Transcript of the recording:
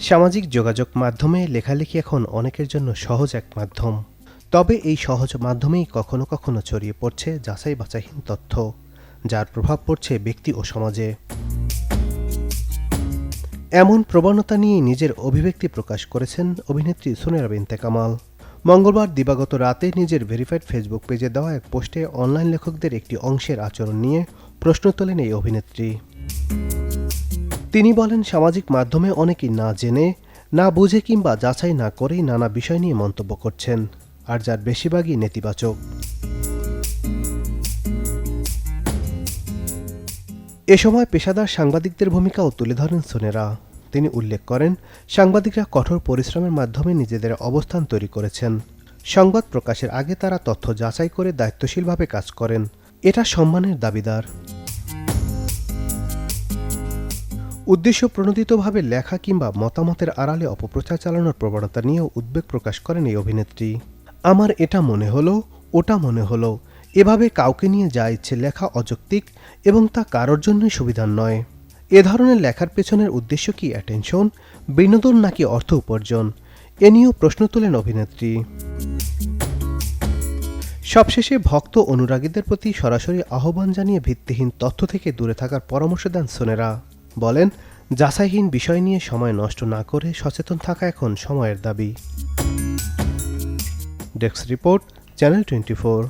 সামাজিক যোগাযোগ মাধ্যমে লেখালেখি এখন অনেকের জন্য সহজ এক মাধ্যম। তবে এই সহজ মাধ্যমেই কখনো কখনো ছড়িয়ে পড়ছে যাচাই বাছাইহীন তথ্য, যার প্রভাব পড়ছে ব্যক্তি ও সমাজে। এমন প্রবণতা নিয়ে নিজের অভিব্যক্তি প্রকাশ করেছেন অভিনেত্রী সুনেরা বিনতে কামাল। মঙ্গলবার দিবাগত রাতে নিজের ভেরিফাইড ফেসবুক পেজে দেওয়া এক পোস্টে অনলাইন লেখকদের একটি অংশের আচরণ নিয়ে প্রশ্ন তোলেন এই অভিনেত্রী। তিনি বলেন, সামাজিক মাধ্যমে অনেকেই না জেনে, না বুঝে কিংবা যাচাই না করেই নানা বিষয় নিয়ে মন্তব্য করছেন, আর যার বেশিরভাগই নেতিবাচক। এ সময় পেশাদার সাংবাদিকদের ভূমিকাও তুলে ধরেন সুনেরা। তিনি উল্লেখ করেন, সাংবাদিকরা কঠোর পরিশ্রমের মাধ্যমে নিজেদের অবস্থান তৈরি করেছেন। সংবাদ প্রকাশের আগে তারা তথ্য যাচাই করে দায়িত্বশীলভাবে কাজ করেন। এটা সম্মানের দাবিদার। উদ্দেশ্য প্রণোদিতভাবে লেখা কিংবা মতামতের আড়ালে অপপ্রচার চালানোর প্রবণতা নিয়েও উদ্বেগ প্রকাশ করেন এই অভিনেত্রী। আমার এটা মনে হলো, ওটা মনে হলো, এভাবে কাউকে নিয়ে যা ইচ্ছে লেখা অযৌক্তিক এবং তা কারোর জন্যই সুবিধার নয়। এ ধরনের লেখার পেছনের উদ্দেশ্য কি অ্যাটেনশন, বিনোদন নাকি অর্থ উপার্জন, এ নিয়েও প্রশ্ন তোলেন অভিনেত্রী। সবশেষে ভক্ত অনুরাগীদের প্রতি সরাসরি আহ্বান জানিয়ে ভিত্তিহীন তথ্য থেকে দূরে থাকার পরামর্শ দেন সুনেরা। বলেন, যাচাইহীন বিষয় নিয়ে সময় নষ্ট না করে সচেতন থাকা এখন সময়ের দাবি। Desk report, channel 24।